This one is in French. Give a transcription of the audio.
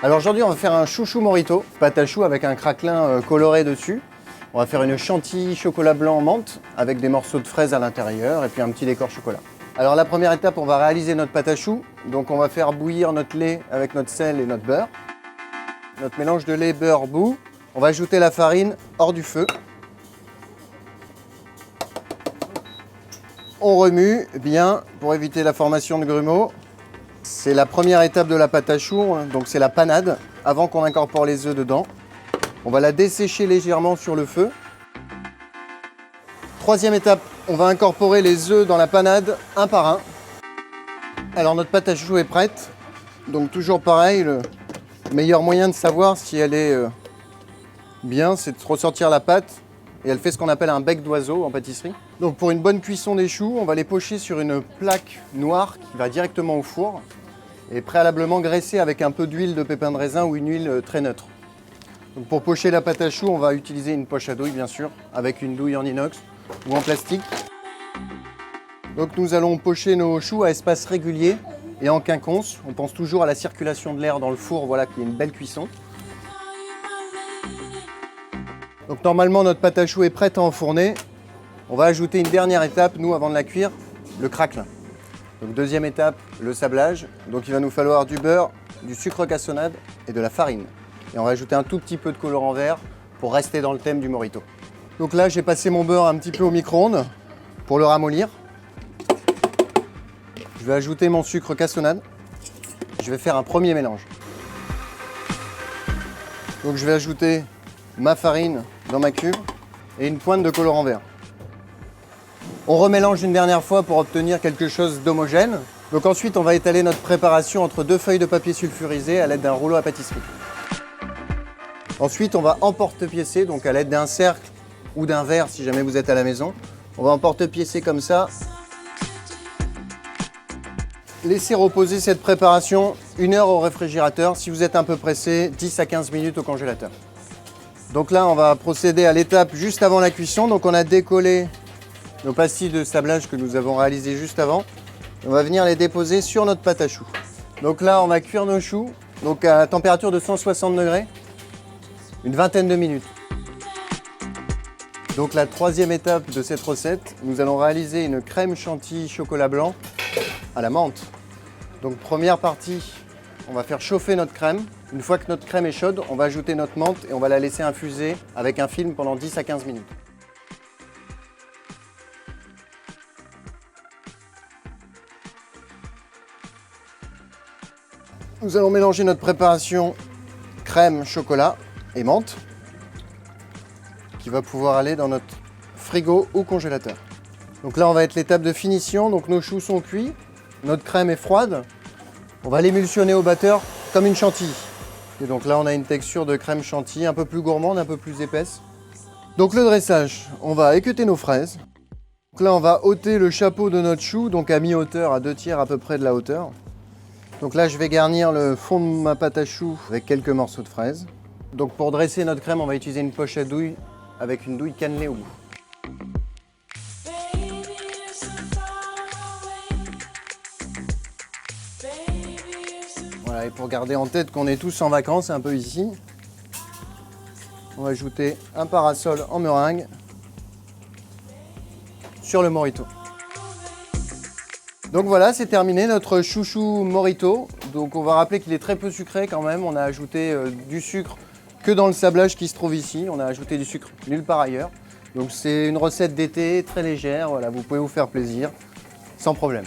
Alors aujourd'hui, on va faire un chouchou morito, pâte à choux avec un craquelin coloré dessus. On va faire une chantilly chocolat blanc menthe avec des morceaux de fraises à l'intérieur et puis un petit décor chocolat. Alors la première étape, on va réaliser notre pâte à choux. Donc on va faire bouillir notre lait avec notre sel et notre beurre. Notre mélange de lait, beurre, bout. On va ajouter la farine hors du feu. On remue bien pour éviter la formation de grumeaux. C'est la première étape de la pâte à choux, donc c'est la panade, avant qu'on incorpore les œufs dedans. On va la dessécher légèrement sur le feu. Troisième étape, on va incorporer les œufs dans la panade un par un. Alors notre pâte à choux est prête, donc toujours pareil, le meilleur moyen de savoir si elle est bien, c'est de ressortir la pâte. Et elle fait ce qu'on appelle un bec d'oiseau en pâtisserie. Donc pour une bonne cuisson des choux, on va les pocher sur une plaque noire qui va directement au four et préalablement graisser avec un peu d'huile de pépin de raisin ou une huile très neutre. Donc pour pocher la pâte à choux, on va utiliser une poche à douille bien sûr, avec une douille en inox ou en plastique. Donc nous allons pocher nos choux à espace régulier et en quinconce. On pense toujours à la circulation de l'air dans le four, voilà, qu'il y ait une belle cuisson. Donc normalement notre pâte à choux est prête à enfourner. On va ajouter une dernière étape, nous, avant de la cuire, le craquelin. Donc deuxième étape, le sablage. Donc il va nous falloir du beurre, du sucre cassonade et de la farine. Et on va ajouter un tout petit peu de colorant vert pour rester dans le thème du morito. Donc là j'ai passé mon beurre un petit peu au micro-ondes pour le ramollir. Je vais ajouter mon sucre cassonade. Je vais faire un premier mélange. Donc je vais ajouter ma farine dans ma cuve et une pointe de colorant vert. On remélange une dernière fois pour obtenir quelque chose d'homogène. Donc ensuite, on va étaler notre préparation entre deux feuilles de papier sulfurisé à l'aide d'un rouleau à pâtisserie. Ensuite, on va emporte-piécer, donc à l'aide d'un cercle ou d'un verre si jamais vous êtes à la maison. On va emporte-piécer comme ça. Laissez reposer cette préparation 1 heure au réfrigérateur. Si vous êtes un peu pressé, 10 à 15 minutes au congélateur. Donc là, on va procéder à l'étape juste avant la cuisson. Donc on a décollé nos pastilles de sablage que nous avons réalisées juste avant. On va venir les déposer sur notre pâte à choux. Donc là, on va cuire nos choux donc à température de 160 degrés, une vingtaine de minutes. Donc la troisième étape de cette recette, nous allons réaliser une crème chantilly chocolat blanc à la menthe. Donc première partie, on va faire chauffer notre crème. Une fois que notre crème est chaude, on va ajouter notre menthe et on va la laisser infuser avec un film pendant 10 à 15 minutes. Nous allons mélanger notre préparation crème, chocolat et menthe qui va pouvoir aller dans notre frigo ou congélateur. Donc là, on va être l'étape de finition. Donc nos choux sont cuits, notre crème est froide. On va l'émulsionner au batteur comme une chantilly. Et donc là, on a une texture de crème chantilly un peu plus gourmande, un peu plus épaisse. Donc le dressage, on va équeuter nos fraises. Donc là, on va ôter le chapeau de notre chou, donc à mi-hauteur, à 2/3 à peu près de la hauteur. Donc là, je vais garnir le fond de ma pâte à choux avec quelques morceaux de fraises. Donc pour dresser notre crème, on va utiliser une poche à douille avec une douille cannelée au bout. Voilà, et pour garder en tête qu'on est tous en vacances, un peu ici, on va ajouter un parasol en meringue sur le morito. Donc voilà, c'est terminé notre chouchou morito. Donc on va rappeler qu'il est très peu sucré quand même. On a ajouté du sucre que dans le sablage qui se trouve ici. On a ajouté du sucre nulle part ailleurs. Donc c'est une recette d'été très légère. Voilà, vous pouvez vous faire plaisir sans problème.